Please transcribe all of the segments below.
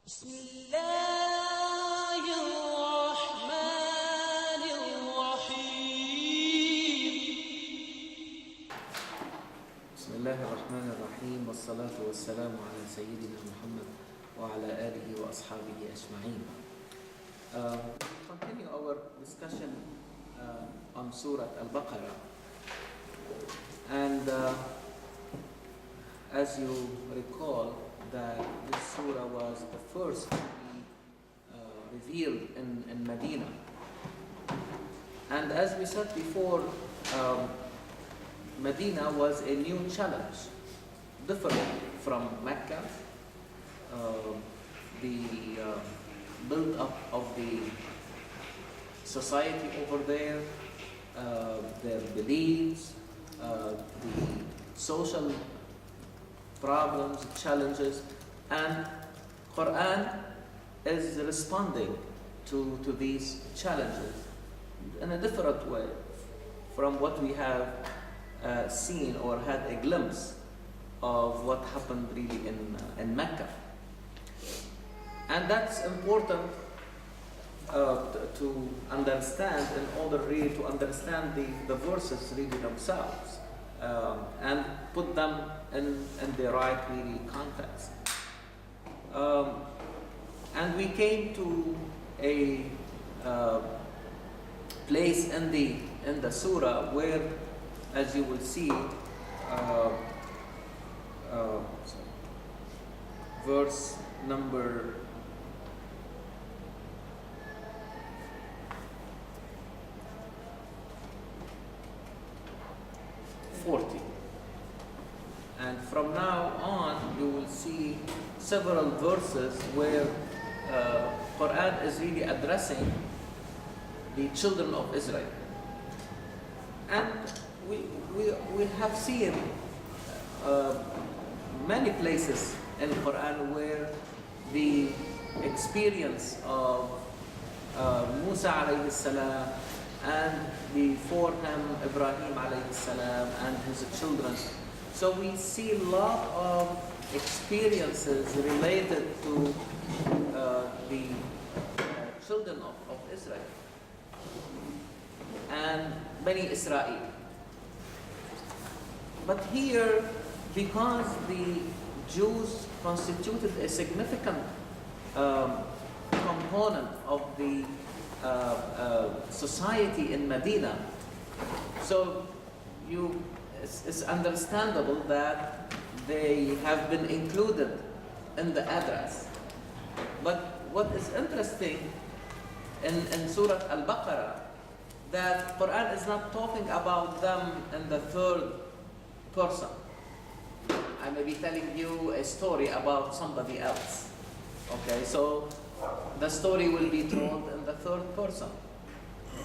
بسم الله الرحمن الرحيم بسم الله الرحمن الرحيم والصلاة والسلام على سيدنا محمد وعلى آله وأصحابه أجمعين. Continue our discussion on Surah Al-Baqarah, and as you recall that this surah was the first to be revealed in Medina, and as we said before, Medina was a new challenge, different from Mecca. The build-up of the society over there, their beliefs, the social problems, challenges, and Quran is responding to these challenges in a different way from what we have seen or had a glimpse of what happened really in Mecca. And that's important to understand in order really to understand the verses really themselves, and put them in the right really context. And we came to a place in the surah where, as you will see, verse number 40. And from now on, you will see several verses where Quran is really addressing the children of Israel. And we have seen many places in Quran where the experience of Musa alayhi salam and before him Ibrahim alayhi salam and his children. So we see a lot of experiences related to the children of Israel and Bani Israel. But here, because the Jews constituted a significant component of the society in Medina, so it's understandable that they have been included in the address. But what is interesting in Surah Al-Baqarah, that Quran is not talking about them in the third person. I may be telling you a story about somebody else. Okay, so the story will be told in the third person.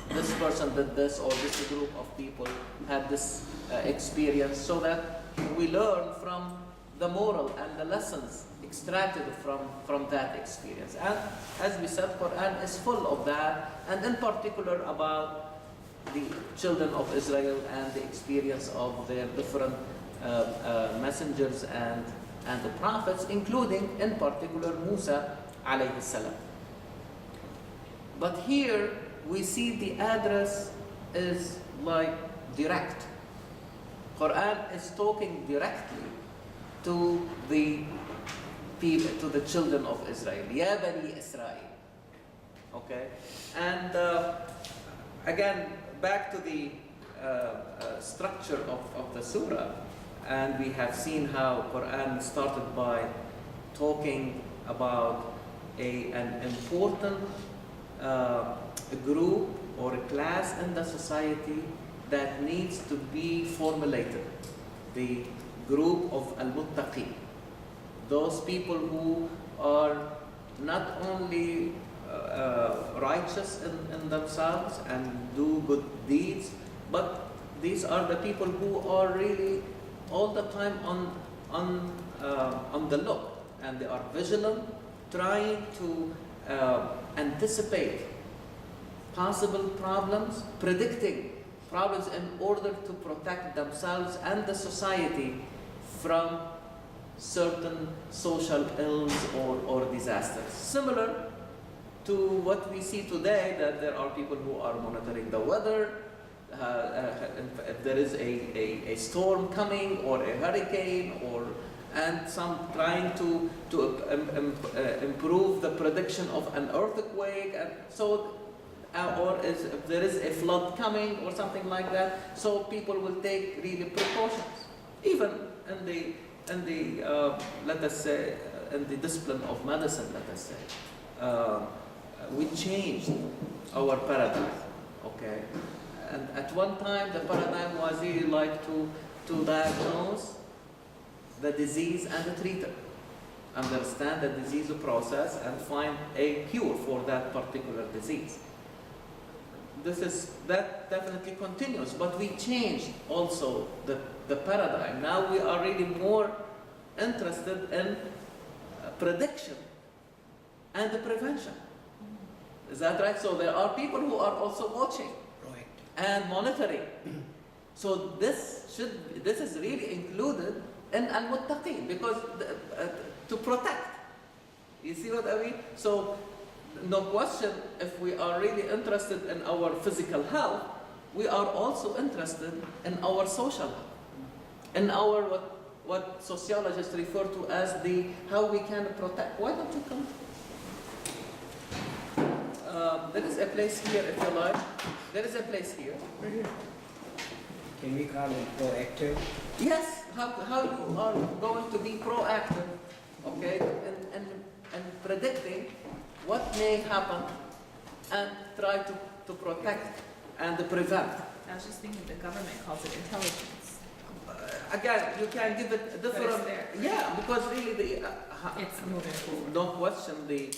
This person did this, or this group of people had this experience, so that we learn from the moral and the lessons extracted from that experience. And as we said, Quran is full of that, and in particular about the children of Israel and the experience of their different messengers and the prophets, including in particular Musa alayhi salam. But here we see the address is like direct. Quran is talking directly to the people, to the children of Israel. Ya Bani Israel. Okay? And again, back to the structure of the surah, and we have seen how Quran started by talking about an important group or a class in the society that needs to be formulated. The group of al-muttaqin, those people who are not only righteous in themselves and do good deeds, but these are the people who are really all the time on the look, and they are vigilant, trying to anticipate possible problems, predicting problems in order to protect themselves and the society from certain social ills or disasters. Similar to what we see today, that there are people who are monitoring the weather. If there is a storm coming or a hurricane, and some trying to improve the prediction of an earthquake, and so if there is a flood coming or something like that, so people will take really precautions, even in the let us say in the discipline of medicine. Let us say we changed our paradigm, okay, and at one time the paradigm was really like to diagnose the disease and treat it, understand the disease process and find a cure for that particular disease. That definitely continues, but we changed also the paradigm. Now we are really more interested in prediction and the prevention. Is that right? So there are people who are also watching and monitoring. So this is really included in al-muttaqin, because to protect. You see what I mean? So no question, if we are really interested in our physical health, we are also interested in our social health, in our what sociologists refer to as how we can protect. Why don't you come? There is a place here, if you like. There is a place here. Right here. Can we call it proactive? Yes, how you are going to be proactive, okay, and predicting what may happen and try to protect and prevent. I was just thinking the government calls it intelligence. Again, you can give it a different. But it's there. Yeah, because really It's moving forward. don't question the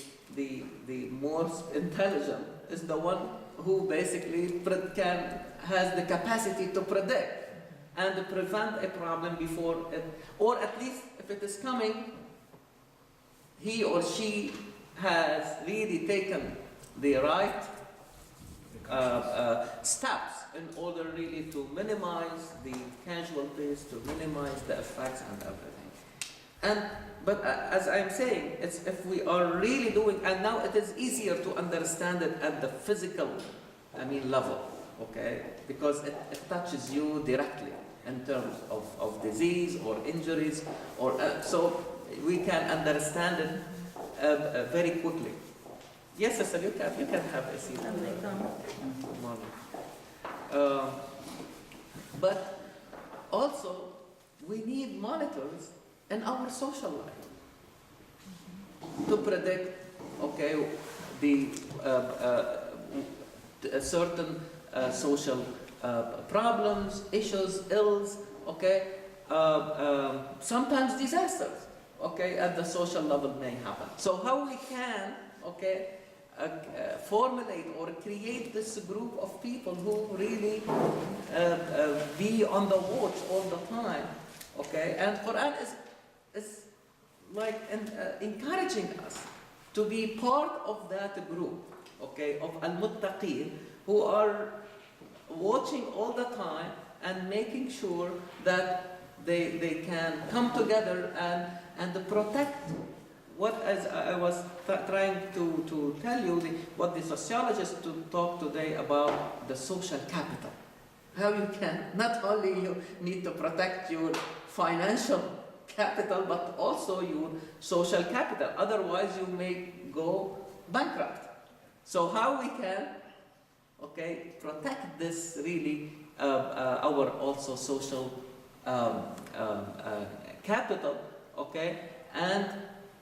most intelligent is the one who basically has the capacity to predict and prevent a problem before it, or at least if it is coming, he or she has really taken the right steps in order really to minimize the casualties, to minimize the effects and everything. But as I'm saying, it's if we are really doing, and now it is easier to understand it at the physical, level, okay? Because it touches you directly in terms of disease or injuries, or so we can understand it very quickly. Yes, Cecil, you can have a seat. But also, we need monitors in our social life to predict, okay, certain social problems, issues, ills, okay, sometimes disasters, okay, at the social level may happen. So how we can, okay, formulate or create this group of people who really be on the watch all the time, okay, and Quran is like encouraging us to be part of that group, okay, of al-muttaqin, who are watching all the time and making sure that they can come together and protect what, as I was trying to tell you, what the sociologists talk today about the social capital. How you can, not only you need to protect your financial capital, but also your social capital. Otherwise, you may go bankrupt. So how we can, okay, protect this really, our also social capital, okay, and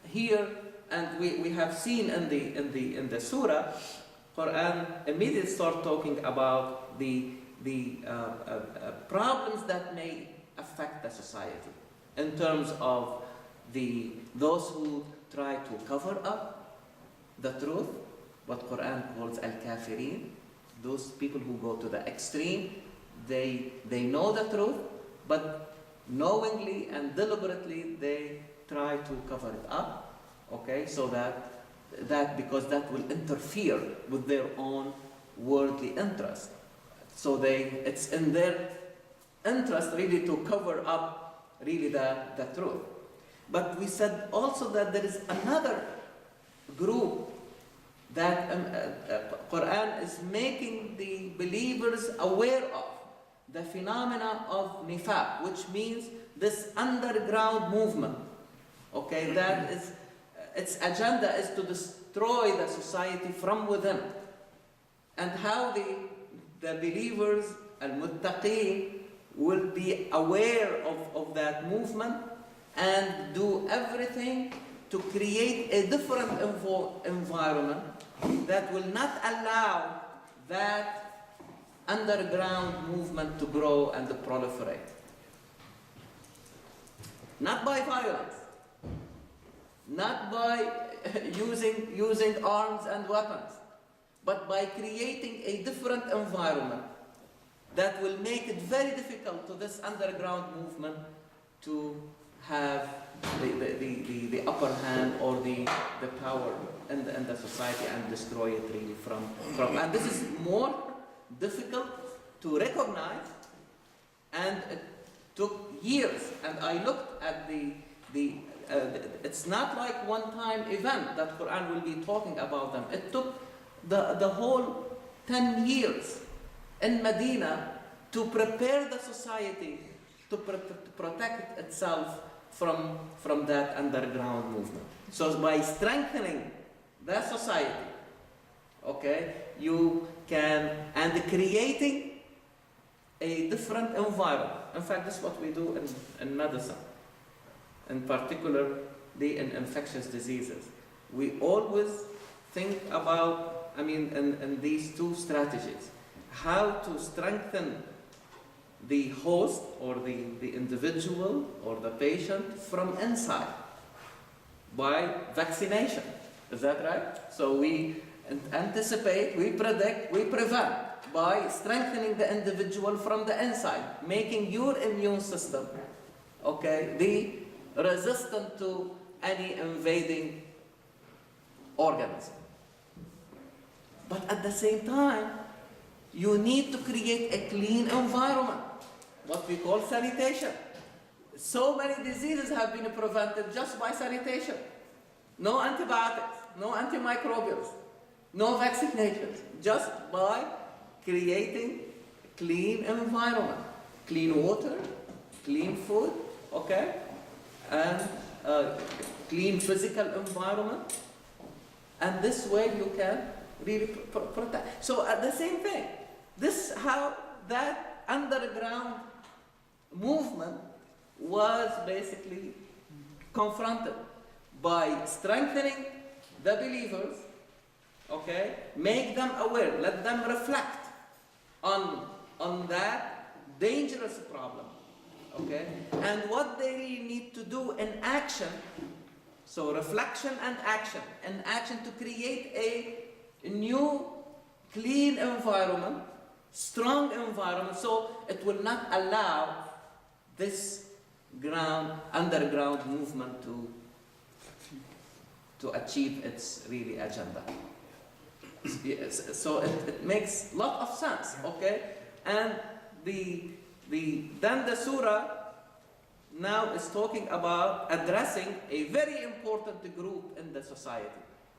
here, and we have seen in the surah, Quran immediately start talking about the problems that may affect the society in terms of those who try to cover up the truth, what Quran calls al-kafirin, those people who go to the extreme. They know the truth, but knowingly and deliberately they try to cover it up, okay, so that because that will interfere with their own worldly interest. So it's in their interest really to cover up really the truth. But we said also that there is another group that Quran is making the believers aware of, the phenomena of nifaq, which means this underground movement. Okay, that is, its agenda is to destroy the society from within. And how the believers, al-muttaqeen, will be aware of that movement and do everything to create a different environment that will not allow that underground movement to grow and to proliferate. Not by violence, not by using arms and weapons, but by creating a different environment that will make it very difficult to this underground movement to have the upper hand or the power in the society and destroy it really from. And this is more difficult to recognize, and it took years. And I looked at it's not like one-time event that Quran will be talking about them. It took the whole 10 years in Medina to prepare the society to protect itself from that underground movement. So by strengthening the society, okay, you can, and creating a different environment. In fact, this is what we do in medicine, in particular in infectious diseases. We always think about, in these two strategies, how to strengthen the host or the individual or the patient from inside by vaccination. Is that right? So we anticipate, we predict, we prevent by strengthening the individual from the inside, making your immune system, okay, be resistant to any invading organism. But at the same time, you need to create a clean environment, what we call sanitation. So many diseases have been prevented just by sanitation. No antibiotics, no antimicrobials, no vaccinations, just by creating clean environment, clean water, clean food, okay, and clean physical environment. And this way you can really protect. So at the same thing, this how that underground movement was basically confronted by strengthening the believers, okay, make them aware, let them reflect on that dangerous problem, okay, and what they really need to do in action. So reflection and action to create a new clean environment, strong environment, so it will not allow this underground movement to achieve its really agenda. Yes, so it makes a lot of sense, okay? And then the surah now is talking about addressing a very important group in the society,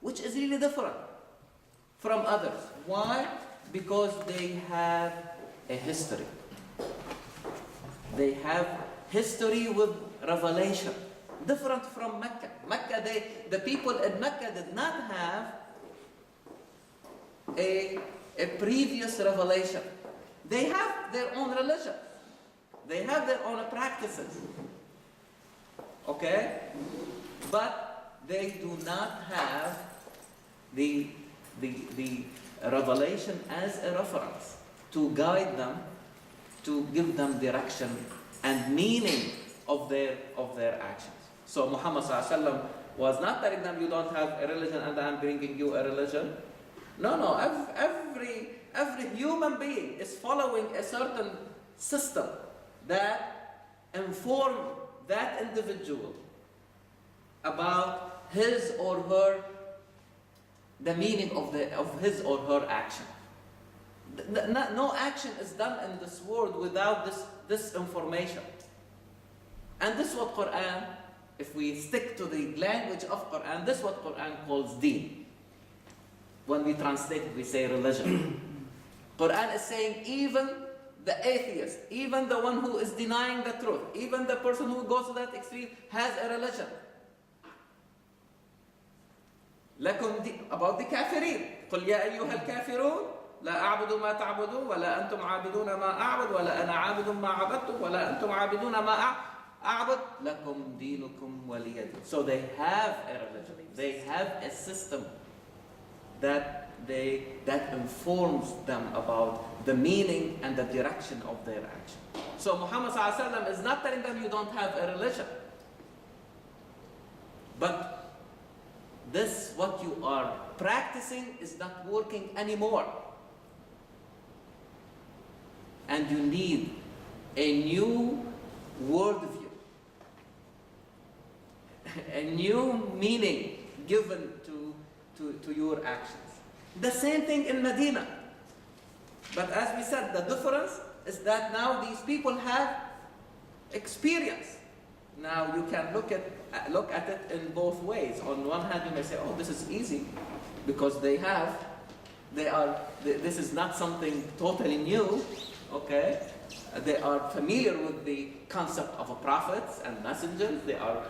which is really different from others. Why? Because they have a history. They have history with revelation, different from Mecca. Mecca, the people in Mecca did not have a previous revelation. They have their own religion. They have their own practices. Okay? But they do not have the revelation as a reference to guide them, to give them direction and meaning of their actions. So Muhammad ﷺ was not telling them, you don't have a religion and I'm bringing you a religion. No, every human being is following a certain system that informs that individual about his or her, the meaning of his or her action. No action is done in this world without this information. And this is what Quran if we stick to the language of Quran, this is what Quran calls deen. When we translate it, we say religion. Quran is saying even the atheist, even the one who is denying the truth, even the person who goes to that extreme has a religion. About the kafirin. قل يا أيها الكافرون لا أعبد ما تعبدون ولا أنتم عابدون ما أعبد ولا أنا عابد ما عبدتم ولا أنتم عابدون ما أعبد لكم دينكم ولي دين. So they have a religion. They have a system that informs them about the meaning and the direction of their action. So Muhammad ﷺ is not telling them you don't have a religion. But this, what you are practicing, is not working anymore. And you need a new worldview, a new meaning given to your actions. The same thing in Medina. But as we said, the difference is that now these people have experience. Now you can look at it in both ways. On one hand, you may say, "Oh, this is easy," because this is not something totally new. Okay, they are familiar with the concept of prophets and messengers. They are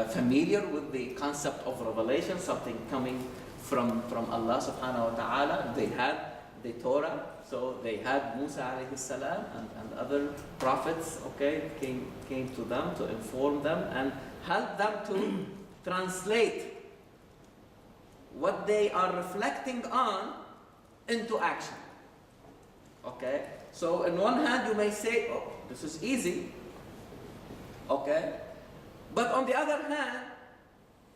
familiar with the concept of revelation, something coming from Allah Subhanahu wa Taala. They had the Torah. So they had Musa alayhi salam and other prophets, okay, came to them to inform them and help them to translate what they are reflecting on into action. Okay? So on one hand you may say, "Oh, this is easy." Okay? But on the other hand,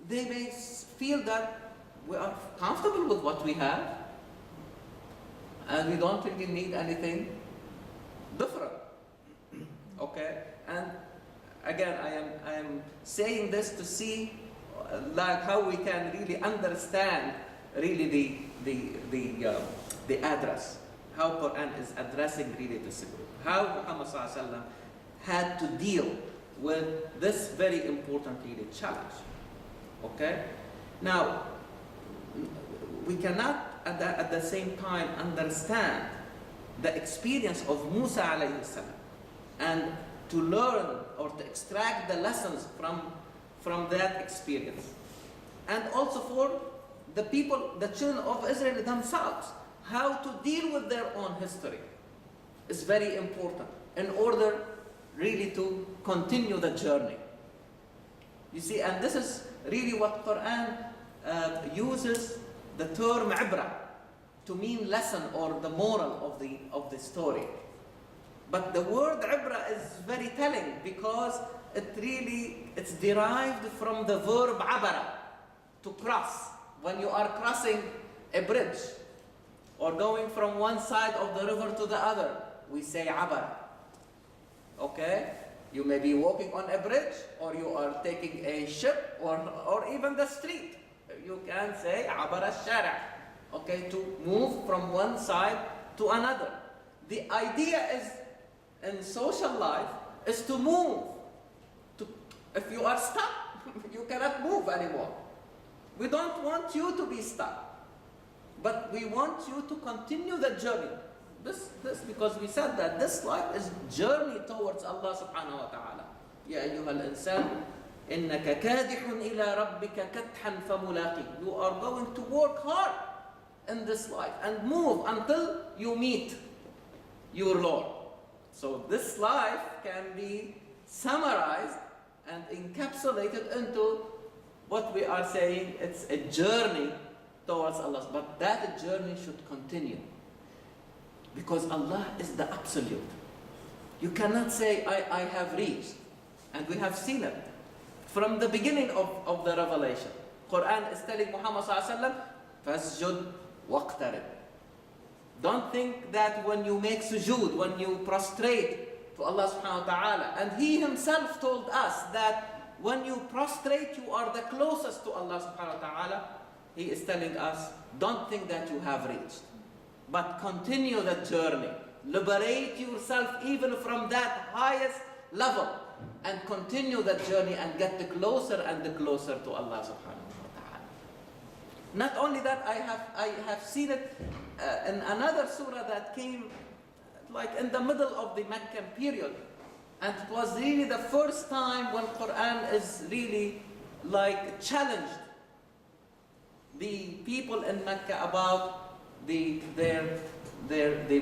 they may feel that we are comfortable with what we have, and we don't really need anything different. Okay? And again, I am saying this to see like how we can really understand really the address, how Quran is addressing really this group, how Muhammad ﷺ had to deal with this very important really challenge. Okay? Now, we cannot at the same time understand the experience of Musa alayhi salam and to learn or to extract the lessons from that experience. And also for the people, the children of Israel themselves, how to deal with their own history is very important in order really to continue the journey. You see, and this is really what Quran uses the term ibra to mean lesson or the moral of the story. But the word ibra is very telling because it's derived from the verb abara, to cross. When you are crossing a bridge or going from one side of the river to the other, we say abara. Okay? You may be walking on a bridge, or you are taking a ship, or even the street. You can say abara shara. Okay, to move from one side to another. The idea is in social life is to move. If you are stuck, you cannot move anymore. We don't want you to be stuck, but we want you to continue the journey. This because we said that this life is journey towards Allah subhanahu wa ta'ala. Ya ayyuhal insan, innaka kadihun ila rabbika kadhan famulaqi. You are going to work hard in this life and move until you meet your Lord. So this life can be summarized and encapsulated into what we are saying. It's a journey towards Allah, but that journey should continue. Because Allah is the absolute. You cannot say, I have reached. And we have seen it. From the beginning of the revelation, Quran is telling Muhammad ﷺ, فَاسْجُدْ وَاقْتَرِبْ. Don't think that when you make sujood, when you prostrate to Allah subhanahu wa ta'ala, and He Himself told us that when you prostrate, you are the closest to Allah subhanahu wa ta'ala. He is telling us, don't think that you have reached. But continue the journey. Liberate yourself even from that highest level and continue that journey and get closer and closer to Allah subhanahu wa ta'ala. Not only that, I have seen it in another surah that came like in the middle of the Meccan period. And it was really the first time when Quran is really like challenged the people in Mecca about the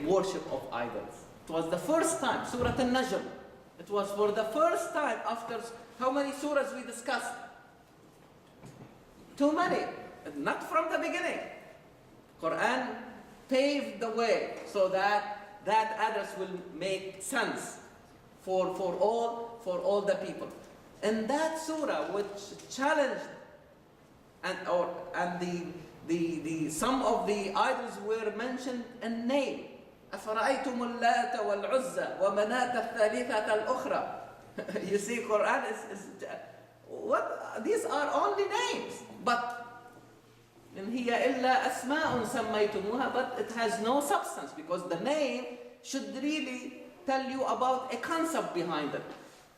worship of idols. It was the first time, Surah An-Najm. It was for the first time after how many surahs we discussed? Too many. Not from the beginning. Quran paved the way so that address will make sense for all the people. In that surah, which challenged and the some of the idols were mentioned in name. أفرأيتم اللات والعزى ومناة الثالثة الأخرى. You see, Quran is what these are only names, but إن هي إلا أسماء سميتموها, but it has no substance because the name should really tell you about a concept behind it.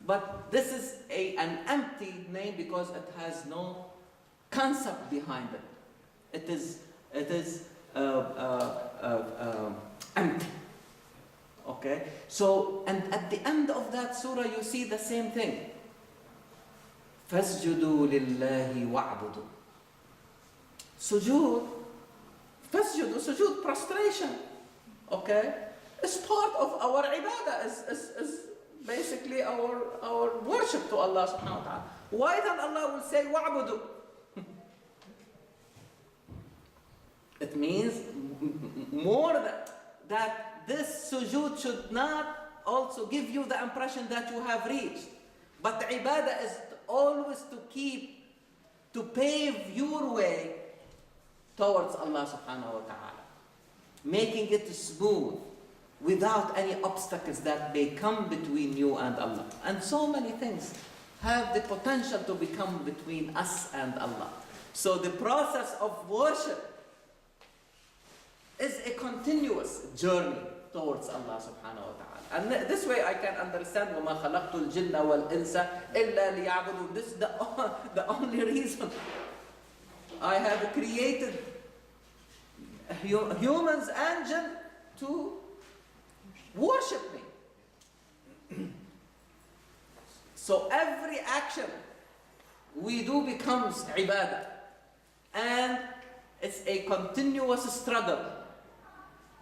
But this is an empty name because it has no concept behind it. It is empty. Okay? So, and at the end of that surah you see the same thing. فَاسْجُدُوا لِلَّهِ وَاعْبُدُوا. Sujood, sujood, prostration. Okay? It's part of our ibadah, is basically our worship to Allah subhanahu wa ta'ala. Why then Allah will say wa'budu? It means more that this sujood should not also give you the impression that you have reached. But ibadah is always to pave your way towards Allah subhanahu wa ta'ala. Making it smooth, without any obstacles that may come between you and Allah. And so many things have the potential to become between us and Allah. So the process of worship is a continuous journey towards Allah subhanahu wa ta'ala. And this way I can understand وَمَا خَلَقْتُ الْجِنَّ وَالْإِنسَ إِلَّا لِيَعْبُدُونَ. This is the only reason I have created humans and jinn to worship me. So every action we do becomes ibadah. And it's a continuous struggle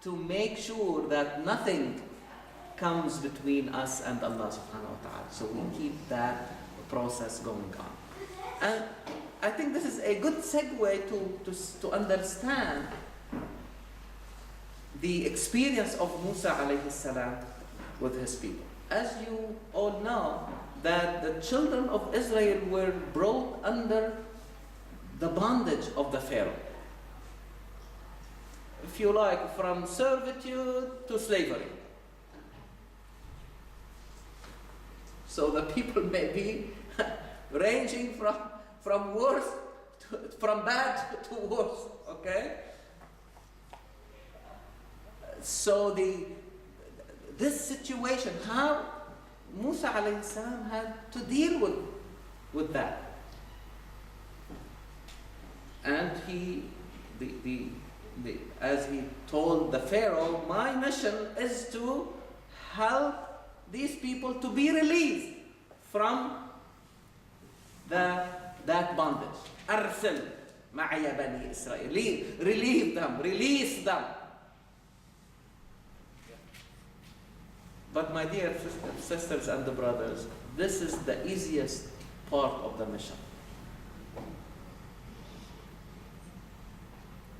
to make sure that nothing comes between us and Allah subhanahu wa ta'ala. So we keep that process going on. And I think this is a good segue to understand the experience of Musa alayhi salam with his people. As you all know, that the children of Israel were brought under the bondage of the Pharaoh. If you like, from servitude to slavery. So the people may be ranging from worse from bad to worse, okay? So this situation, how Musa alayhi salam had to deal with that. And as he told the Pharaoh, my mission is to help these people to be released from that bondage. Arsil ma'aya bani Israel. Relieve them, release them. But my dear sisters and brothers, this is the easiest part of the mission.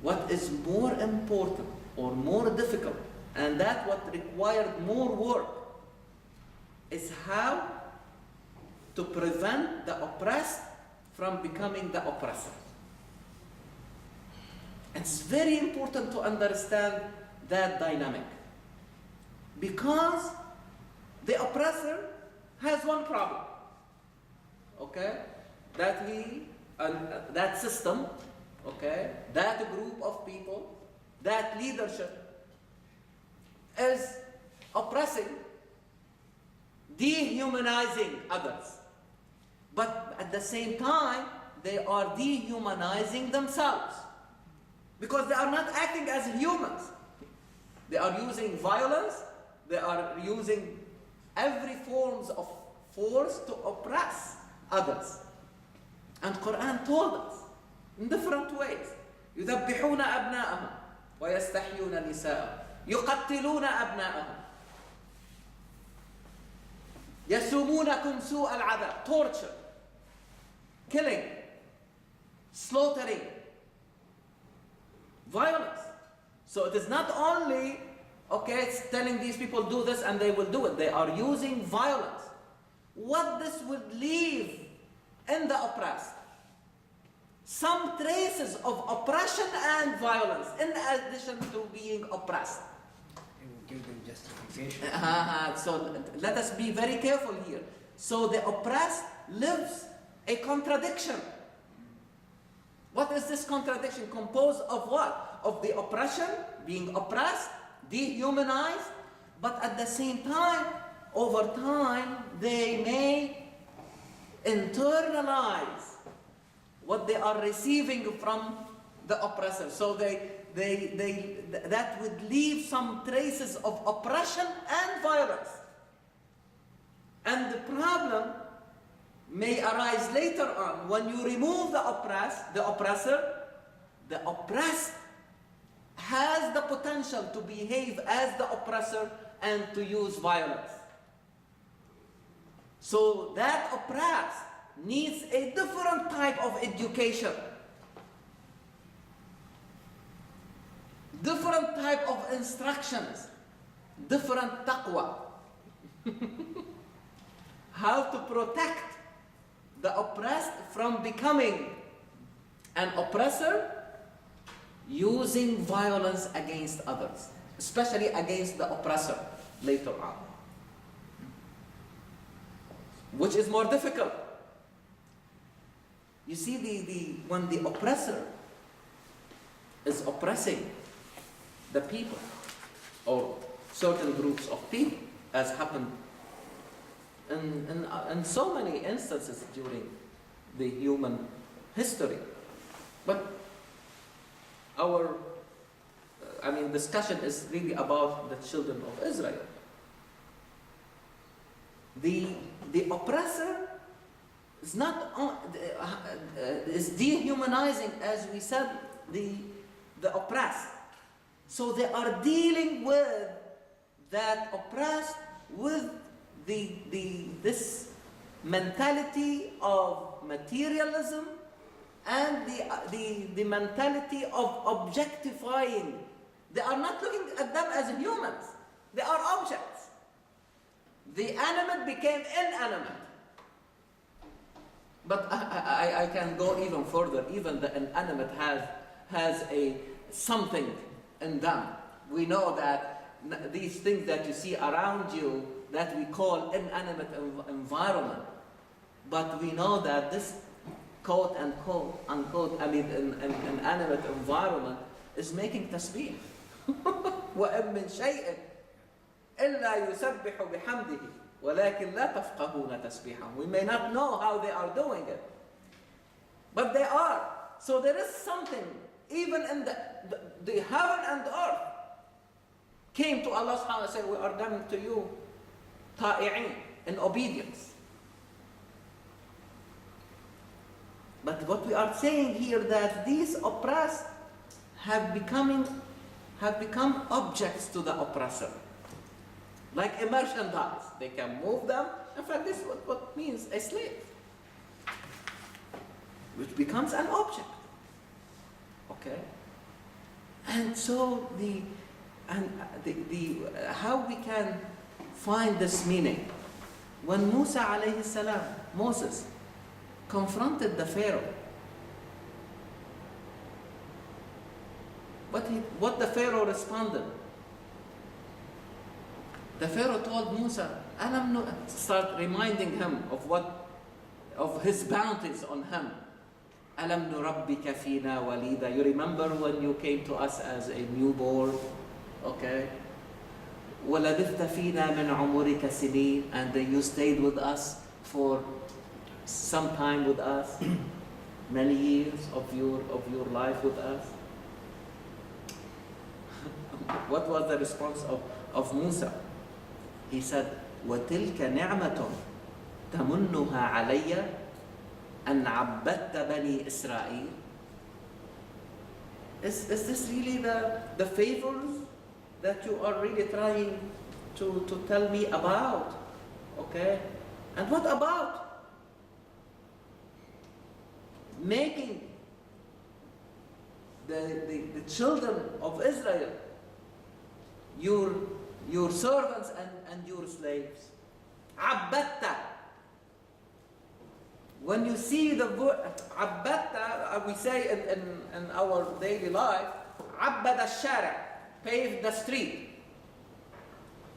What is more important or more difficult, and that what required more work, is how to prevent the oppressed from becoming the oppressor. It's very important to understand that dynamic, because the oppressor has one problem, okay? That system, okay, that group of people, that leadership is oppressing dehumanizing others. But at the same time, they are dehumanizing themselves. Because they are not acting as humans. They are using violence, they are using every forms of force to oppress others. And Quran told us in different ways. يذبحون أبناءهم ويستحيون نساءهم يقتلون أبناءهم يسومونكم سوء العذاب, torture, killing, slaughtering, violence. So it is not only, it's telling these people do this and they will do it. They are using violence. What this would leave in the oppressed? Some traces of oppression and violence in addition to being oppressed. It will give them justification. So let us be very careful here. So the oppressed lives a contradiction. What is this contradiction? Composed of what? Of the oppression, being oppressed, dehumanized, but at the same time, over time, they may internalize what they are receiving from the oppressor. So that would leave some traces of oppression and violence. And the problem may arise later on when you remove the oppressor, the oppressed has the potential to behave as the oppressor and to use violence. So that oppressed needs a different type of education, different type of instructions, different taqwa. How to protect the oppressed from becoming an oppressor using violence against others, especially against the oppressor later on. Which is more difficult? You see, when the oppressor is oppressing the people or certain groups of people, as happened in so many instances during the human history. But our discussion is really about the children of Israel. The oppressor is is dehumanizing, as we said, the oppressed. So they are dealing with that oppressed with this mentality of materialism and the mentality of objectifying. They are not looking at them as humans. They are objects. The animate became inanimate. But I can go even further. Even the inanimate has a something in them. We know that these things that you see around you that we call inanimate environment, but we know that this quote unquote inanimate environment is making tasbih. وَإِن مِّن شَيْءٍ إِلَّا يُسَبِّحُ بِحَمْدِهِ وَلَكِنْ لَا تَفْقَهُونَ تَسْبِيحَهُ. We may not know how they are doing it, but they are. So there is something, even in the heaven and the earth came to Allah subhanahu wa ta'ala and said, we are done to you ta'i'in, in obedience. But what we are saying here, that these oppressed have become objects to the oppressor. Like a merchandise. They can move them. In fact, this is what means a slave, which becomes an object. Okay? And so how we can find this meaning? When Moses confronted the Pharaoh, what the Pharaoh responded? The Pharaoh told Musa, start reminding him of his bounties on him. Alam nurabbika fina walida. You remember when you came to us as a newborn? Okay. وَلَبِثْتَ فِينَا مِنْ عُمُرِكَ سِنِينَ, and then you stayed with us for some time with us, many years of your life with us. What was the response of Musa? He said, وَتِلْكَ نِعْمَةٌ تَمُنُّهَا عَلَيَّ أَنْ عَبَّدْتَ بَنِي إِسْرَائِيلَ. Is this really the favors that you are really trying to tell me about? Okay? And what about making the children of Israel your servants and your slaves? عبدت. When you see the word عبدت, we say in our daily life, عبد الشارع, paved the street.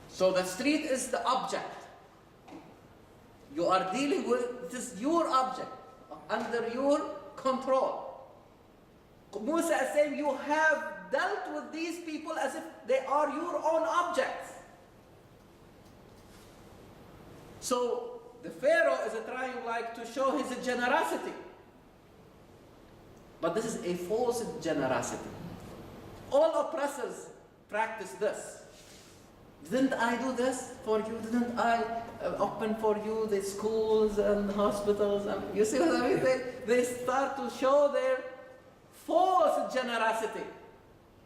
So the street is the object. You are dealing with, this is your object, under your control. Musa is saying you have dealt with these people as if they are your own objects. So the Pharaoh is trying to show his generosity. But this is a false generosity. All oppressors practice this. Didn't I do this for you? Didn't I open for you the schools and hospitals? And you see what I mean? They start to show their false generosity.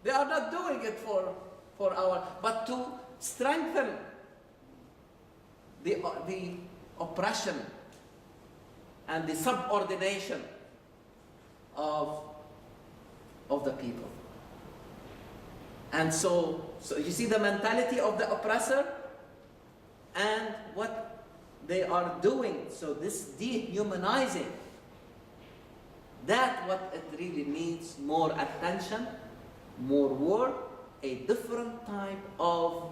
They are not doing it for but to strengthen the oppression and the subordination of the people. And so you see the mentality of the oppressor and what they are doing. So this dehumanizing, that what it really needs more attention, more work, a different type of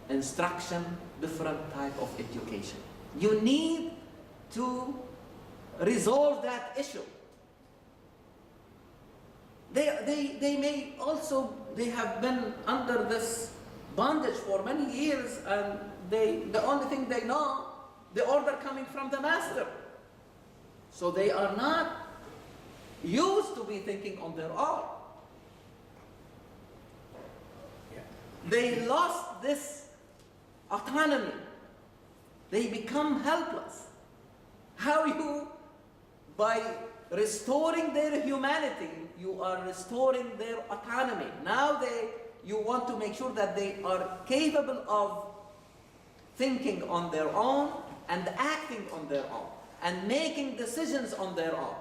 instruction, different type of education. You need to resolve that issue. They may also, they have been under this bondage for many years, and the only thing they know, the order coming from the master. So they are not used to be thinking on their own. They lost this autonomy. They become helpless. How you, by restoring their humanity, you are restoring their autonomy. Now you want to make sure that they are capable of thinking on their own and acting on their own and making decisions on their own.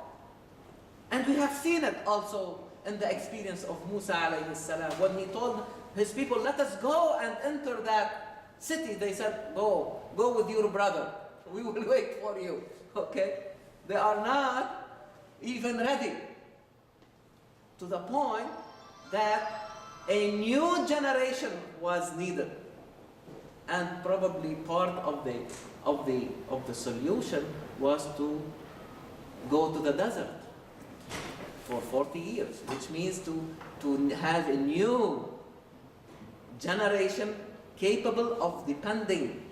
And we have seen it also in the experience of Musa alayhi salam. When he told his people, let us go and enter that city, they said, go with your brother. We will wait for you. Okay? They are not even ready, to the point that a new generation was needed. And probably part of the solution was to go to the desert for 40 years, which means to have a new generation capable of depending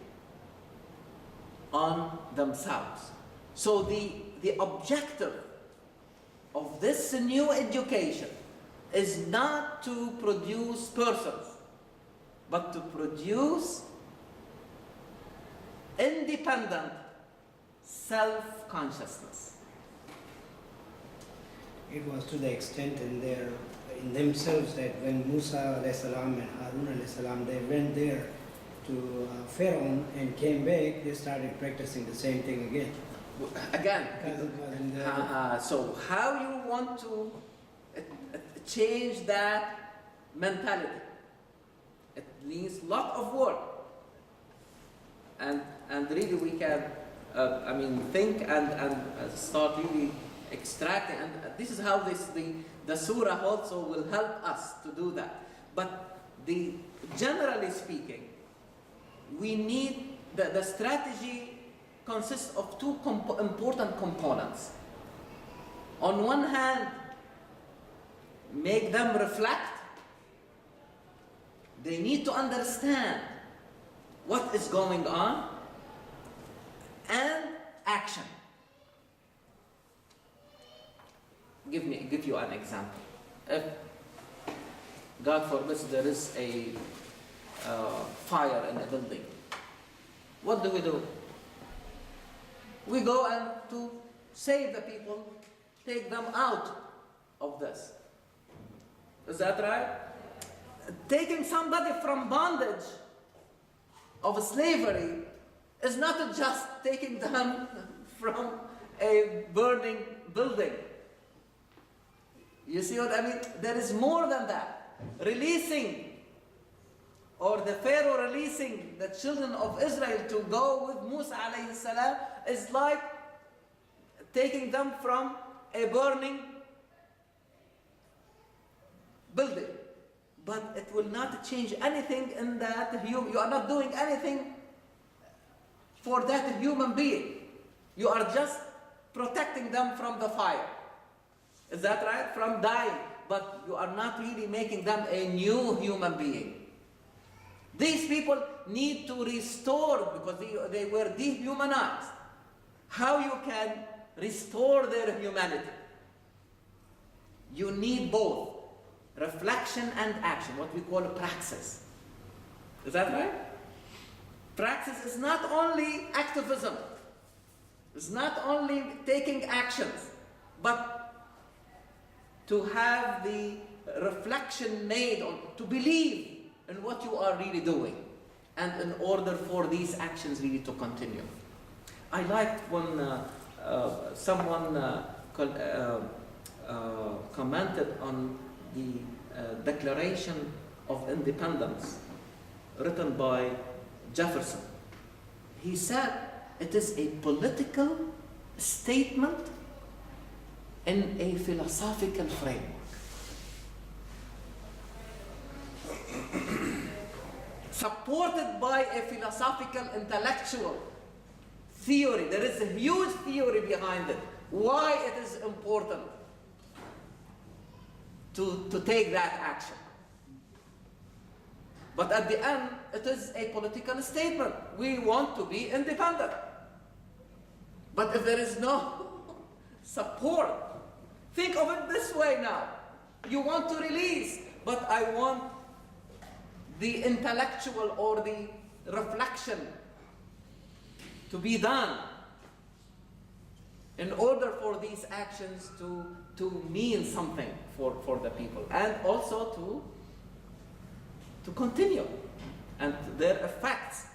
on themselves. So the objective of this new education is not to produce persons, but to produce independent self-consciousness. It was to the extent in themselves that when Musa alayhi salam and Harun alayhi salam, they went there to Pharaoh and came back, they started practicing the same thing again. Again, Because it was in the, so how you want to change that mentality? It needs a lot of work, and really we can, think and start really extracting. And this is how the surah also will help us to do that. But generally speaking, we need the strategy consists of two important components. On one hand, make them reflect, They need to understand what is going on and action. Give you an example. If, God forbid, there is a fire in a building, what do? We go and to save the people, take them out of this. Is that right? Taking somebody from bondage of slavery is not just taking them from a burning building. You see what I mean? There is more than that. Releasing, or the Pharaoh releasing the children of Israel to go with Musa alayhi salam is like taking them from a burning building. But it will not change anything in that you are not doing anything for that human being. You are just protecting them from the fire. Is that right? From dying. But you are not really making them a new human being. These people need to restore, because they were dehumanized. How you can restore their humanity? You need both reflection and action, what we call praxis. Is that right? Praxis is not only activism, it's not only taking actions, but to have the reflection made on, to believe in what you are really doing, and in order for these actions really to continue. I liked when someone commented on the Declaration of Independence written by Jefferson. He said it is a political statement in a philosophical framework. Supported by a philosophical, intellectual theory. There is a huge theory behind it. Why it is important to take that action. But at the end, it is a political statement. We want to be independent. But if there is no support, think of it this way now. You want to release, but I want the intellectual or the reflection to be done in order for these actions to mean something for the people, and also to continue, and their effects,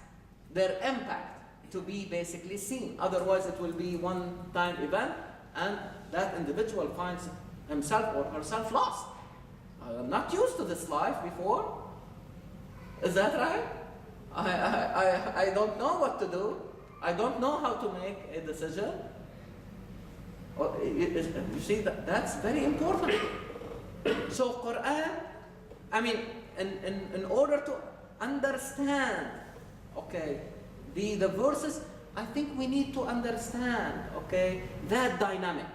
their impact to be basically seen. Otherwise it will be one-time event and that individual finds himself or herself lost. I'm not used to this life before. Is that right? I don't know what to do. I don't know how to make a decision. You see, that's very important. So Quran, I mean, in order to understand, okay, the verses, I think we need to understand, okay, that dynamic.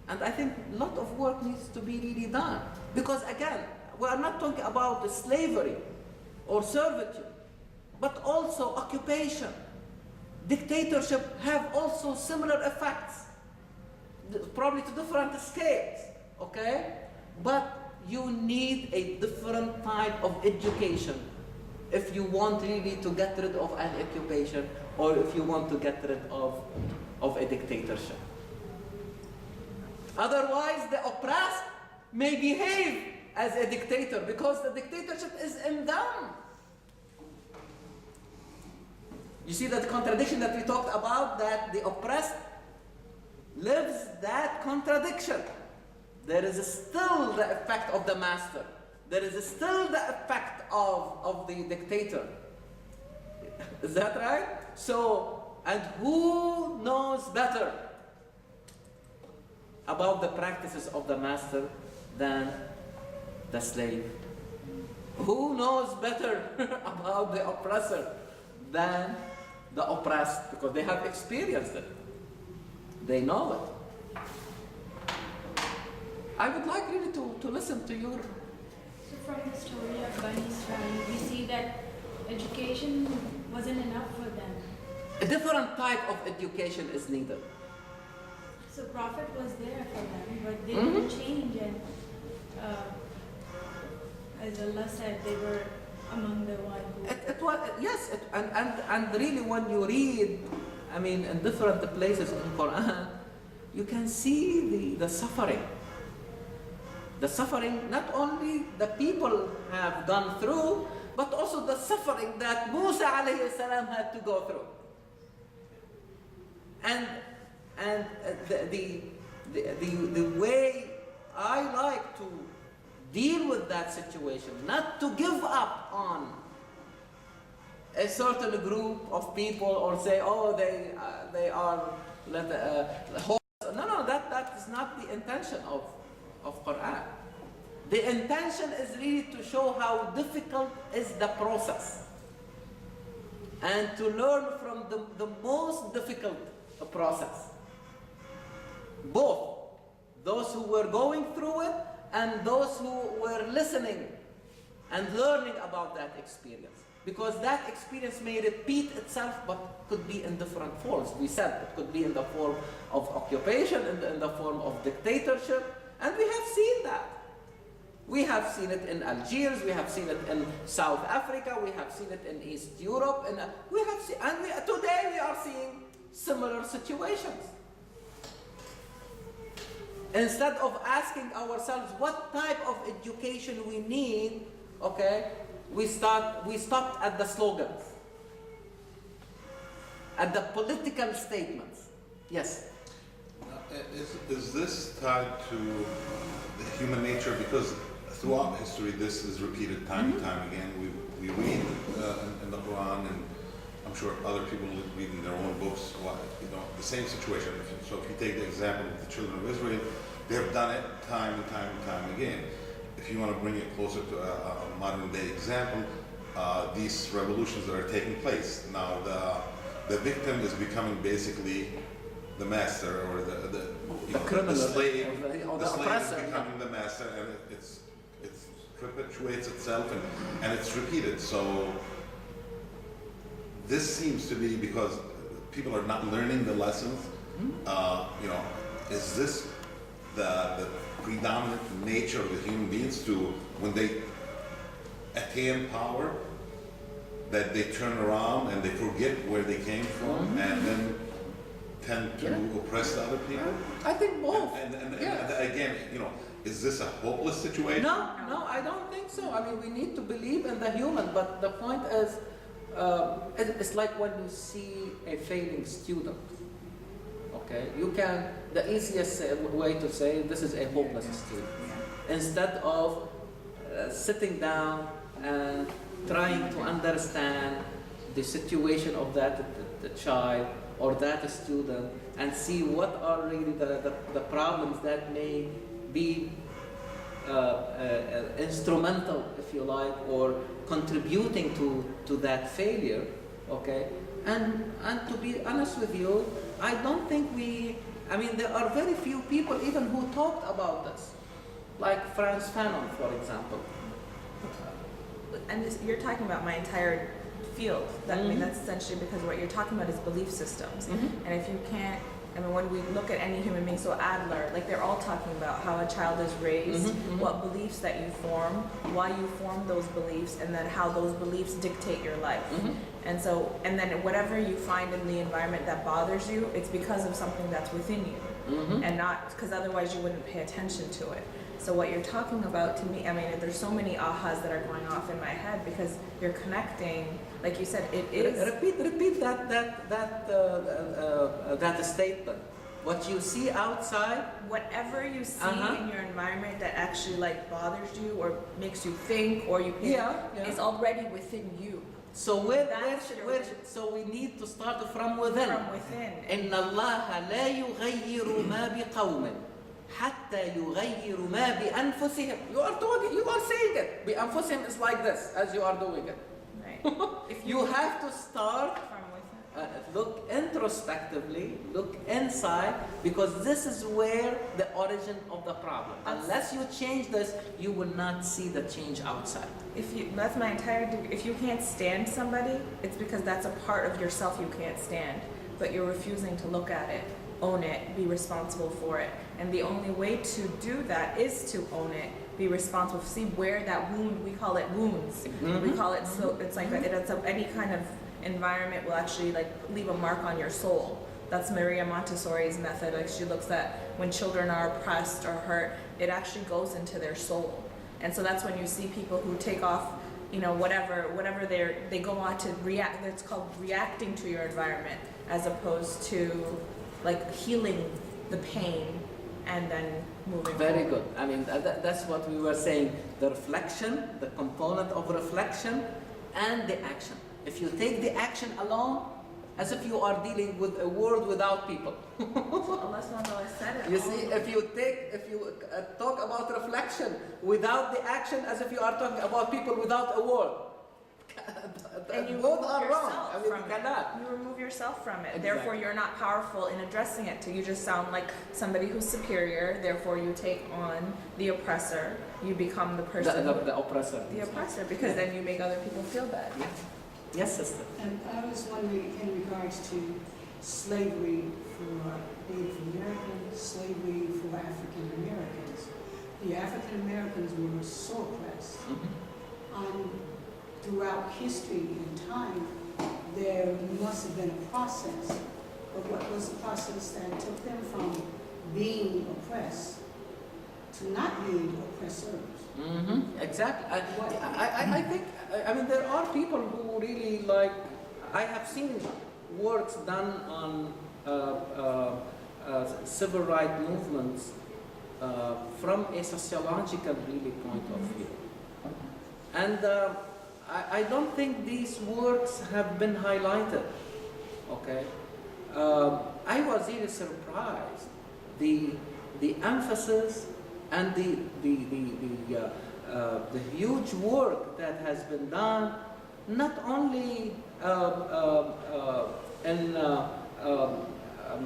And I think a lot of work needs to be really done. Because again, we are not talking about the slavery or servitude, but also occupation. Dictatorship have also similar effects, probably to different scales, okay? But you need a different type of education if you want really to get rid of an occupation, or if you want to get rid of a dictatorship. Otherwise, the oppressed may behave as a dictator because the dictatorship is in them. You see that contradiction that we talked about, that the oppressed lives that contradiction. There is still the effect of the master. There is still the effect of the dictator. Is that right? So, and who knows better about the practices of the master than the slave? Who knows better about the oppressor than the oppressed? Because they have experienced it. They know it. I would like really to listen to your from the story of Bani Israel, we see that education wasn't enough for them. A different type of education is needed. So Prophet was there for them, but they Mhm. didn't change, and as Allah said, they were among the one who. It was, yes, and really when you read, I mean, in different places in Quran, you can see the suffering. The suffering not only the people have gone through, but also the suffering that Musa alayhi salam had to go through. And the way I like to deal with that situation, not to give up on a certain group of people or say, oh, they are no, that is not the intention of Quran. The intention is really to show how difficult is the process and to learn from the most difficult process. Both those who were going through it and those who were listening and learning about that experience. Because that experience may repeat itself but could be in different forms. We said it could be in the form of occupation, in the form of dictatorship, and we have seen that. We have seen it in Algiers, we have seen it in South Africa, we have seen it in East Europe, and today we are seeing similar situations. Instead of asking ourselves what type of education we need, okay, we stopped at the slogans, at the political statements. Yes? Is this tied to the human nature? Because throughout history, this is repeated time and time again. We read in the Quran, and I'm sure other people read in their own books, the same situation. So if you take the example of the children of Israel, they have done it time and time and time again. If you want to bring it closer to a modern day example, these revolutions that are taking place now, the victim is becoming basically the master, or the criminal, slave. or The the slave oppressor. is becoming the master, and it perpetuates itself, and it's repeated. So this seems to be because people are not learning the lessons. Is this the predominant nature of the human beings, to when they attain power, that they turn around and they forget where they came from, and then tend to oppress the other people? I think both. And Yes. again, is this a hopeless situation? No, I don't think so. I mean, we need to believe in the human, but the point is, it's like when you see a failing student. Okay, the easiest way to say this is a hopeless student. Instead of sitting down and trying to understand the situation of the child or that student and see what are really the problems that may be instrumental, if you like, or contributing to that failure, okay? And to be honest with you, I don't think there are very few people even who talked about this, like Frantz Fanon, for example. And you're talking about my entire field. I mean, that's essentially because what you're talking about is belief systems. And if you can't, when we look at any human being, so Adler, like they're all talking about how a child is raised, what beliefs that you form, why you form those beliefs, and then how those beliefs dictate your life. And then whatever you find in the environment that bothers you, it's because of something that's within you, and not because otherwise you wouldn't pay attention to it. So what you're talking about, to me, there's so many ahas that are going off in my head because you're connecting, like you said, it is. Repeat that statement. What you see outside. Whatever you see in your environment that actually bothers you or makes you think or you think is already within you. So so we need to start from within. From within. إن الله لا يغير ما بقوم حتى يغيروا ما بأنفسهم. You are saying it. بأنفسهم is like this, as you are doing it. Right. You have to start From within. look introspectively, look inside, because this is where the origin of the problem. Unless you change this, you will not see the change outside. That's my entire degree. If you can't stand somebody, it's because that's a part of yourself you can't stand, but you're refusing to look at it, own it, be responsible for it. And the only way to do that is to own it, be responsible, see where that wound, we call it wounds. We call it, so it's like any kind of environment will actually like leave a mark on your soul. That's Maria Montessori's method. Like she looks at when children are oppressed or hurt, it actually goes into their soul. And so that's when you see people who take off, you know, whatever they go on to react. It's called reacting to your environment, as opposed to like healing the pain and then moving Very forward. good. I mean, that's what we were saying. The reflection, the component of reflection, and the action. If you take the action alone, as if you are dealing with a world without people. Allah SWT said it. You see, if you talk about reflection without the action, as if you are talking about people without a world. And you Both remove are wrong. yourself I mean, from you it. cannot. You remove yourself from it. Exactly. Therefore, you're not powerful in addressing it. You just sound like somebody who's superior. Therefore, you take on the oppressor. You become the person, The oppressor. the oppressor, because then you make other people feel bad. Yes. Yes, sister. And I was wondering in regards to slavery for Native Americans, slavery for African Americans. The African Americans were so oppressed. Throughout history and time, there must have been a process. But what was the process that took them from being oppressed to not being oppressors? Exactly. I think, I mean, there are people who really like, I have seen works done on civil rights movements from a sociological really point of view. And I don't think these works have been highlighted, okay? I was really surprised the emphasis and the huge work that has been done, not only in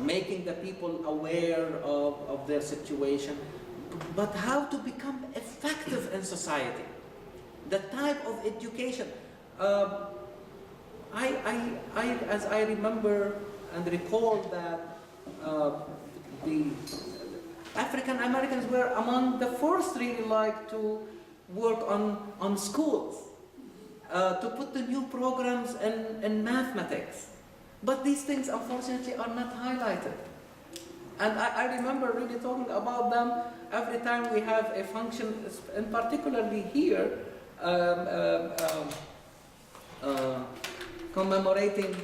making the people aware of their situation, but how to become effective in society. The type of education. As I remember and recall that the African Americans were among the first really like to work on schools, to put the new programs in mathematics. But these things unfortunately are not highlighted. And I remember really talking about them every time we have a function, and particularly here, commemorating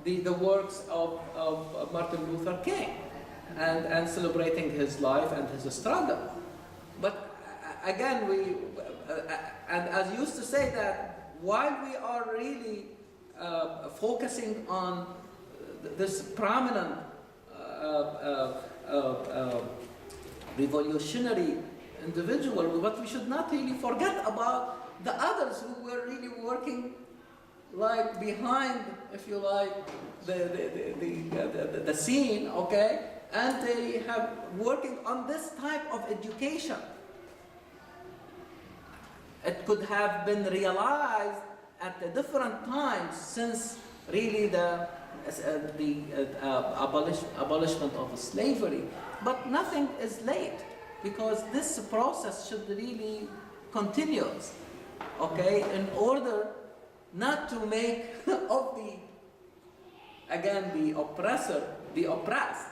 the works of Martin Luther King and celebrating his life and his struggle. But again, and as used to say that while we are really focusing on this prominent revolutionary individual, but we should not really forget about the others who were really working like behind, if you like, the scene, okay? And they have working on this type of education. It could have been realized at a different times since really the abolishment of slavery, but nothing is late. Because this process should really continue, okay, in order not to make of the oppressor, the oppressed,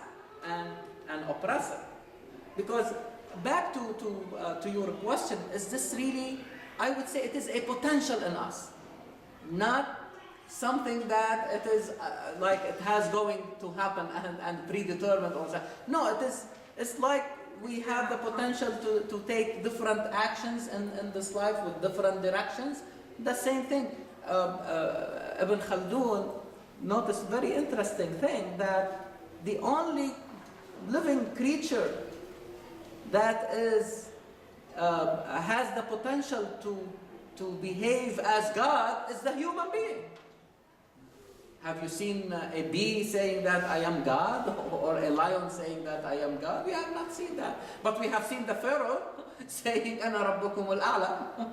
and an oppressor. Because back to your question, is this really, I would say it is a potential in us, not something that it is like it has going to happen and predetermined or something. No, it's like we have the potential to take different actions in this life with different directions. The same thing. Ibn Khaldun noticed a very interesting thing, that the only living creature that is has the potential to behave as God is the human being. Have you seen a bee saying that I am God, or a lion saying that I am God? We have not seen that. But we have seen the Pharaoh saying, Ana Rabbukum al-A'la.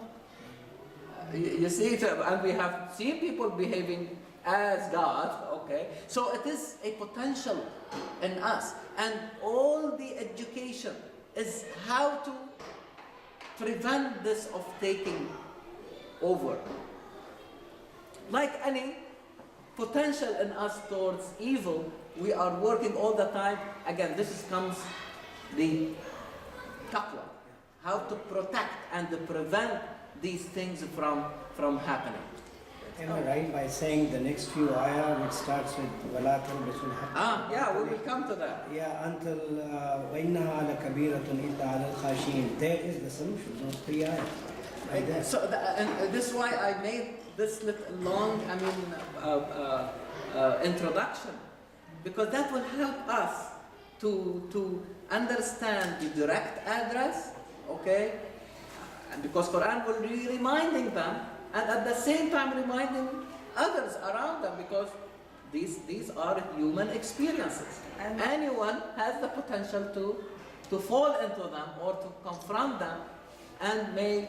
You see, and we have seen people behaving as God, okay? So it is a potential in us. And all the education is how to prevent this of taking over. Like any potential in us towards evil, we are working all the time. Again, comes the taqwa, how to protect and to prevent these things from happening. Am I right by saying the next few ayah, which starts with وَلَا تَلْبِسُوا الْحَقَّ Yeah, we will come to that. Yeah, until وَإِنَّهَا لَكَبِيرَةٌ إِلَّا عَلَى الْخَاشِعِينَ. There is the solution, those 3 ayahs. Like that. So, and this is why I made this little long, introduction, because that will help us to understand the direct address, okay? And because Quran will be reminding them, and at the same time reminding others around them, because these are human experiences. And anyone has the potential to fall into them or to confront them, and may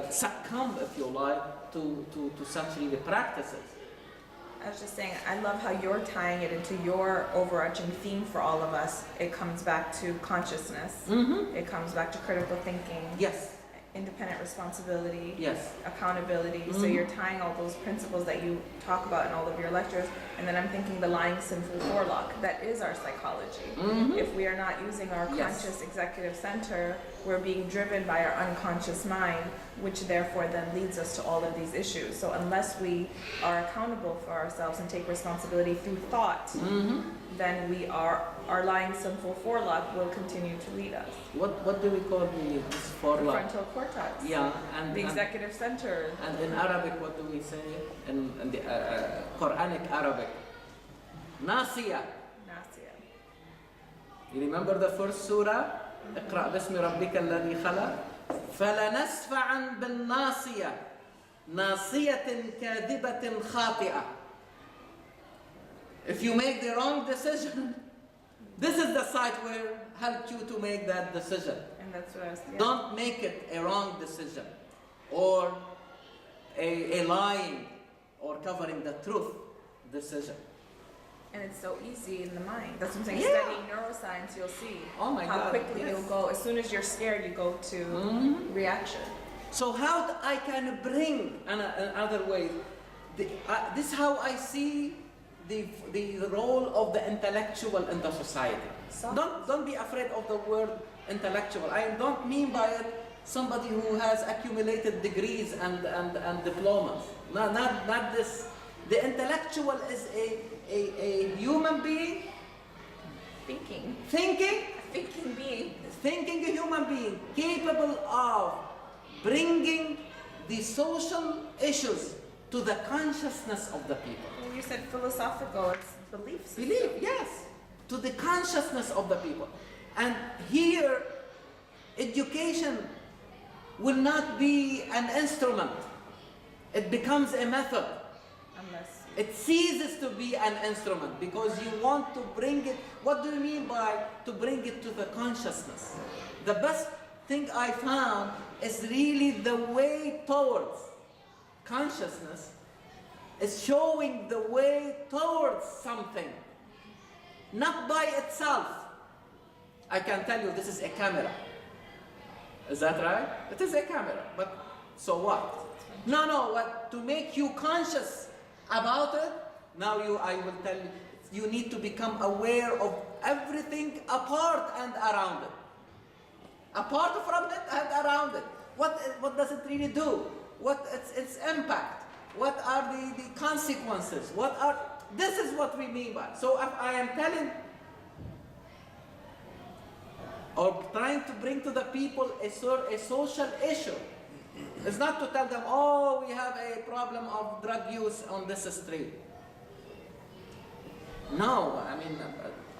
succumb, if you like, to such really practices. I was just saying, I love how you're tying it into your overarching theme for all of us. It comes back to consciousness. Mm-hmm. It comes back to critical thinking. Yes. Independent responsibility. Yes. Accountability. So Mhm. you're tying all those principles that you talk about in all of your lectures. And then I'm thinking the lying sinful forelock. That is our psychology. Mhm. If we are not using our Yes. conscious executive center, we're being driven by our unconscious mind, which therefore then leads us to all of these issues. So unless we are accountable for ourselves and take responsibility through thought, Mm-hmm. then our lying sinful forelock will continue to lead us. What do we call this The forelock? frontal cortex. Yeah, and The executive center. and in Arabic, what do we say? In the Quranic Arabic, nasiya. Nasia. You remember the first surah? اقرأ باسم ربك الذي خلق فلنسفعا بالناصية ناصية كاذبة خاطئة. If you make the wrong decision, this is the site where helped you to make that decision. And that's what I was Don't make it a wrong decision or a lying or covering the truth decision. And it's so easy in the mind. That's what I'm saying. Yeah. Studying neuroscience, you'll see Oh my how God, quickly yes. you'll go. As soon as you're scared, you go to Mhm. reaction. So how I can bring another way? This is how I see the role of the intellectual in the society. So- Don't be afraid of the word intellectual. I don't mean by it somebody who has accumulated degrees and diplomas. Not this. The intellectual is a human being Thinking. thinking Thinking being. human being capable of bringing the social issues to the consciousness of the people. When you said philosophical, it's belief system. Believe, yes, to the consciousness of the people. And here, education will not be an instrument. It becomes a method. Unless It ceases to be an instrument because you want to bring it. What do you mean by to bring it to the consciousness? The best thing I found is really the way towards consciousness is showing the way towards something, not by itself. I can tell you this is a camera. Is that right? It is a camera, but so what? No, what to make you conscious about it? Now I will tell you, you need to become aware of everything apart and around it. Apart from it and around it. What does it really do? What its impact? What are the consequences? This is what we mean by. So if I am telling or trying to bring to the people a social issue, it's not to tell them, oh, we have a problem of drug use on this street. No,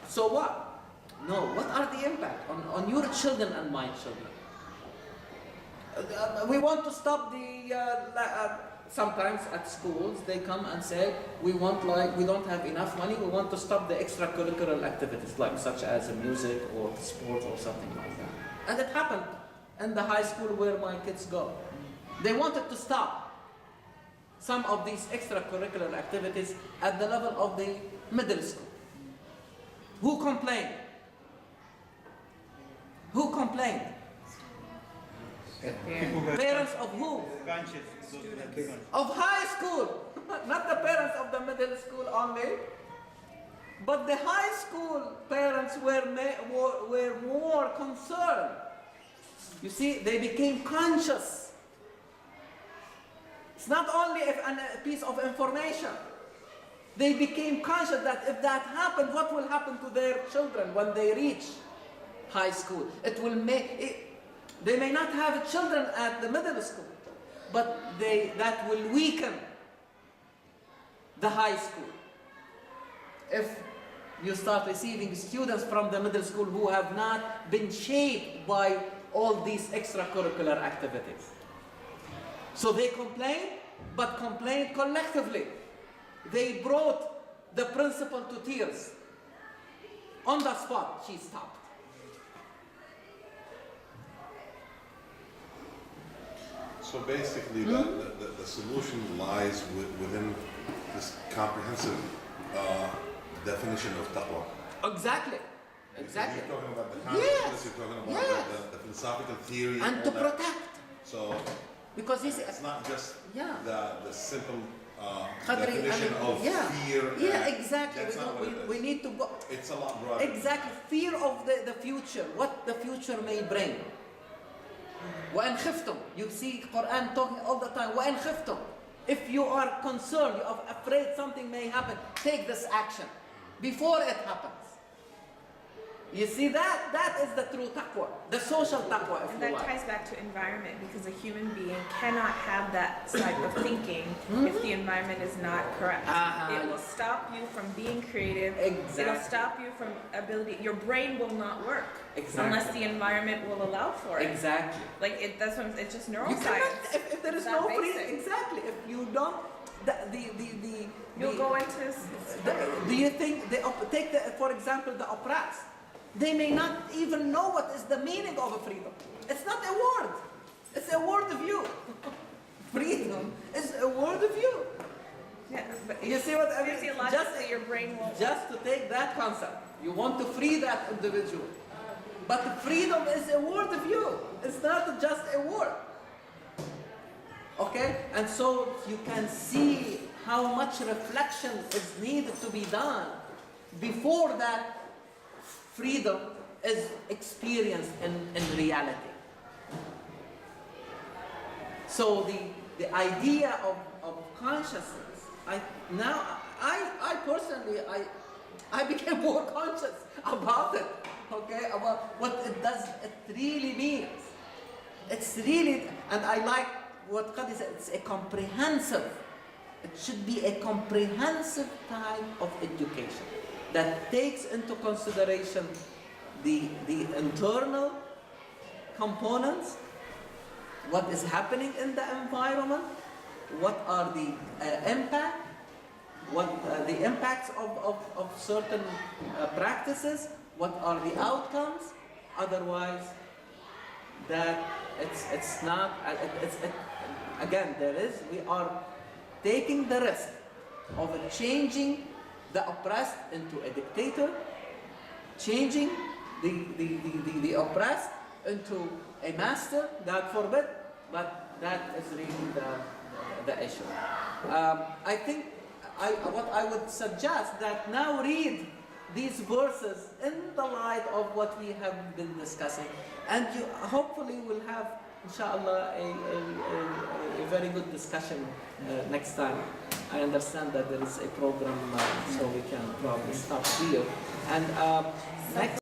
so what? No, what are the impact on your children and my children? We want to stop the sometimes at schools they come and say, we don't have enough money, we want to stop the extracurricular activities like such as music or sports or something like that. And it happened in the high school where my kids go. They wanted to stop some of these extracurricular activities at the level of the middle school. Who complained? Who complained? Parents of who? Of high school. Not the parents of the middle school only. But the high school parents were more concerned. You see, they became conscious. It's not only a piece of information. They became conscious that if that happened, what will happen to their children when they reach high school? It will they may not have children at the middle school, but that will weaken the high school. If you start receiving students from the middle school who have not been shaped by all these extracurricular activities. So they complained, but complained collectively. They brought the principal to tears. On the spot, she stopped. So basically, the solution lies within this comprehensive definition of taqwa. Exactly. Exactly. You're talking about the Yes. consciousness, you're talking about Yes. the philosophical theory. And all to that. protect. So Because it's not just Yeah. the simple Qadri, definition of fear. Yeah, and exactly. That's not what it is. We need to go. It's a lot broader. Exactly. Fear of the future, what the future may bring. وَإِنْ خِفْتُمْ. You see Quran talking all the time. وَإِنْ خِفْتُمْ. If you are concerned, you are afraid something may happen, take this action before it happens. You see that is the true taqwa, the social taqwa, if And you that like. ties back to environment, because a human being cannot have that type of thinking if the environment is not correct. It will stop you from being creative. Exactly. It'll stop you from ability. Your brain will not work Exactly. unless the environment will allow for it. Exactly. Like it's just You neuroscience. cannot, if there is It's that no free, basic. exactly. If you don't, You'll go into. do you think take for example the oppressed? They may not even know what is the meaning of a freedom. It's not a word. It's a word of view. Freedom is a word of view. Yeah, but You see what I mean? physiologically, your brain won't. Just to take that concept, you want to free that individual. But freedom is a word of view. It's not just a word. Okay? And so you can see how much reflection is needed to be done before that freedom is experienced in reality. So the idea of consciousness, I personally became more conscious about it, okay, about what it really means. It's really, and I like what Qadi said, it's a comprehensive, it should be a comprehensive type of education that takes into consideration the internal components, what is happening in the environment, what are the the impacts of certain practices, what are the outcomes. Otherwise, that it's not. Again, we are taking the risk of changing the oppressed into a dictator, changing the oppressed into a master, God forbid, but that is really the issue. I think what I would suggest that now read these verses in the light of what we have been discussing, and you hopefully will have, inshallah, a very good discussion next time. I understand that there is a program, so we can probably stop here. And next